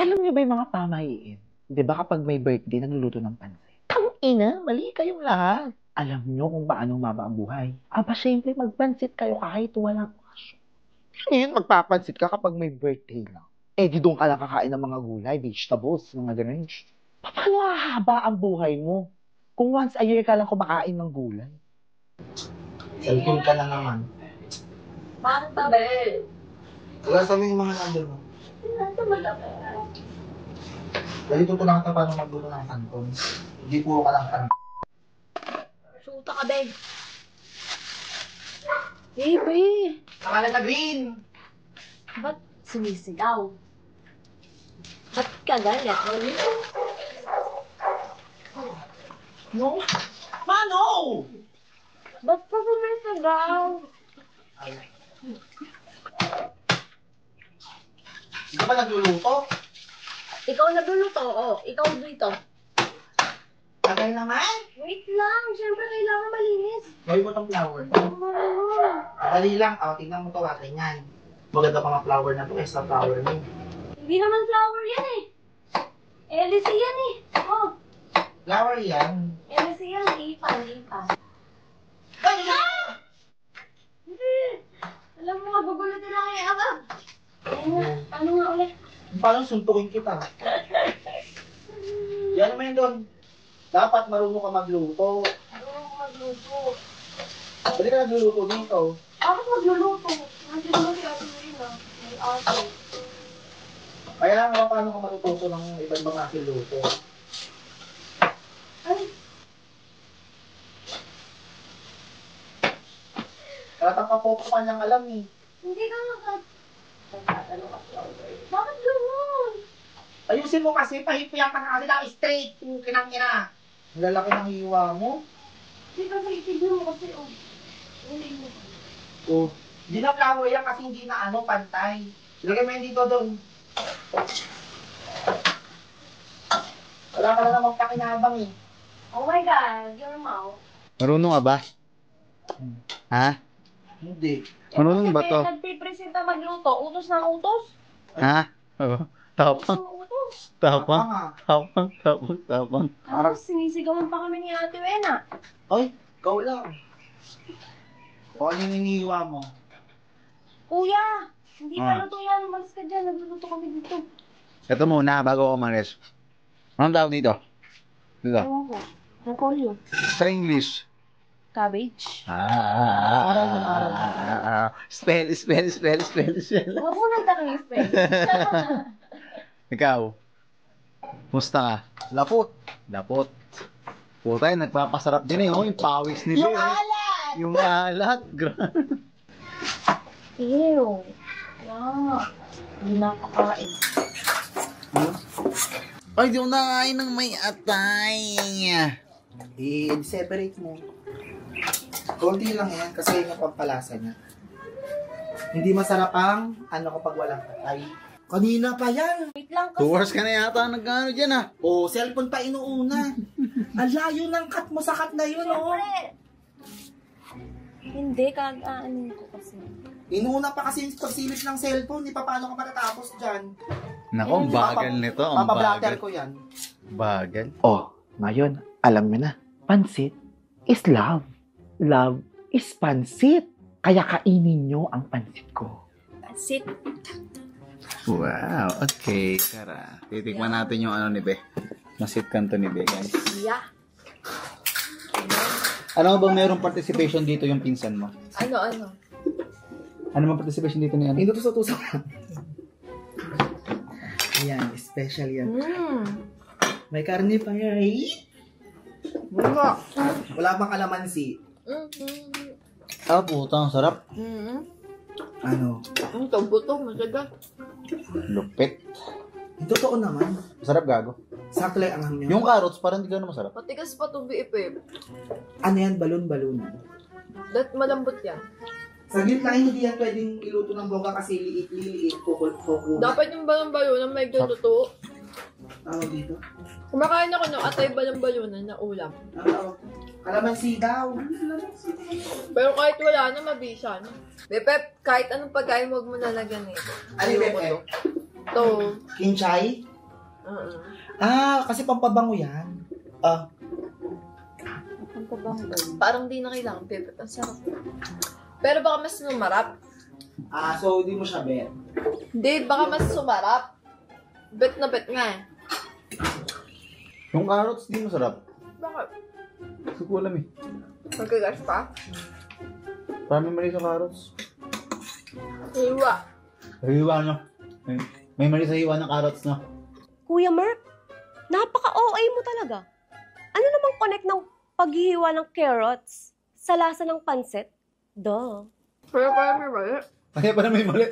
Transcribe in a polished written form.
Alam niyo ba yung mga pamahiin? Di ba kapag may birthday, nagluluto ng pansit? Tangina, mali kayong lahat. Alam niyo kung paano maba ang buhay. Aba, syempre, magpansit kayo kahit walang okasyon. Ngayon, magpapansit ka kapag may birthday lang. Eh, di doon ka lang kakain ng mga gulay, vegetables, mga ganun. Paano hahaba ang buhay mo? Kung once a year ka lang kumakain ng gulay. Cellphone ka na naman. Bakit ba, be? Wala sa yung mga nandun mo. Ano ba na, be? Dahil tutulang ka paano magluto ng kanton. Hindi puro ka lang kanton. Suta ka, be. Eh, be. Nakala na green! Ba't sumisigaw? Ba't ka galit? No? Mano! Ba't pa sumisigaw? Hindi ka ba nagluluto? Ikaw nagluluto, oo. Ikaw dito. Tagal naman! Wait lang. Siyempre, kailangan malinis. Gawin mo itong flower. Dali lang. O, tingnan mo ito. Ganyan. Maganda pa mga flower na ito kaysa flower mo. Hindi naman flower yan eh. LC yan eh. Oh. Flower yan. LC yan. Ipan. Hindi. Alam mo nga, bagulutin na kayo agad. Ayun nga. Ano nga ulit? Paano suntukin kita? Yan naman yun doon. Dapat marunong ka magluto. Marunong ko magluto. Pwede ka nagluluto dito. Bakit magluluto? Nandiyan naman si Ate Marina. May ate. Kaya lang ako paano ka matututo ng iba't ibang aking luto. Ay, Kalatang kapopo ka niyang alam eh. hindi ka nga. Bakit gano'n? Ayusin mo kasi, pahipuyan ka na kasi lang straight. Kinang ina. Ang lalaki ng hiwa mo. Hindi ka tignan mo kasi, oh. Hindi mo. Oh, hindi na flower yan kasi hindi na pantay. Ilagay mo yan dito doon. Wala ka na namang pakinabang eh. Oh my God, your mouth. Marunong ka ba? Ha? Hindi. Marunong ba to? Nagpipresenta magluto, utos ng utos. Ha? Oo. Tapang. Utos. Tapang. Tama. Tapang. Tapos sinisigawan pa kami ni Ate Wena. Ay, ikaw lang. O ano yung hinihiwa mo? Kuya, hindi Ah. pa luto yan. Umalis ka dyan, nagluluto kami dito. Ito muna bago ako umalis. Anong tawag dito? Dito. Ewan ko. Repolyo. Sa English. Cabbage. Aral ng aral. Spell. Huwag mo nang tanong yung friend. Ikaw. Musta ka? Lapot. Dapot. Putay, nagpapasarap din eh. Oh, yung pawis nila. Yung alat! Yung alat. Ew. Yeah. Hindi nakakain. Ay, di ko nakain ng may atay. I-separate mo. Konti lang yan kasi yung pampalasa niya. Hindi masarap ang kapag walang patay. Kanina pa yan. Wait lang 2 kasi. hours ka na yata nag-ano dyan ah. O, cellphone pa inuuna. Ang layo ng cut mo sa cut na yun, oh. Siyempre. Hindi, kag-aanin ko kasi. Inuuna pa kasi yung pagsilip ng cellphone. Di pa paano ka matatapos dyan. Nako, ang bagal nito. Ang Papablatter bagal. ko yan. Bagal. Oh, ngayon, alam mo na. Pansit is love. Love is pansit. Kaya kainin nyo ang pansit ko. Sit. Wow, okay. Tara, titikman natin yung ano ni Be. Masit kanto ni Be, guys. Yeah. Ano ba mayroong participation dito yung pinsan mo? Ano? Ano bang participation dito ni ano? Hindi to sa Ayan, special yan. May karne pa yan. Wala. Wala bang kalamansi? Ah, puta, ang sarap. Ano? Ang buto, masaga. Lupit. Totoo naman. Masarap gago. Sakle ang hangin. Yung carrots parang hindi gano'n masarap. Matigas pa itong BFF. Ano yan? Balon-balon. Malambot yan. Saglit lang, hindi yan pwedeng iluto ng bongga kasi liit-liit. Kukul-kukul. Dapat yung balang-balo na may luto. Tawag dito. Kumakain ako ng atay balang-balunan na ulam. Kalamansi daw. Pero kahit wala na, mabisa na. Bepep, kahit anong pagkain, huwag mo nalagyan eh. Ano yung Pepe? Ito. Kinchay? Kasi pampabango yan. Parang di na kailangan pipit. Ang sarap. Pero baka mas sumarap. So hindi mo siya bet. Hindi, baka mas sumarap. Bet na bet nga eh. Yung carrots, di masarap. Bakit? Hindi ko alam eh. Magkagas pa? Parang may mali sa carrots. Hiwa. Hiwa, no? May mali sa hiwa ng carrots, no? Kuya Mark, napaka-OA mo talaga. Ano namang connect ng paghihiwa ng carrots sa lasa ng pansit? Duh. Pero parang may mali. Kaya pala may mali.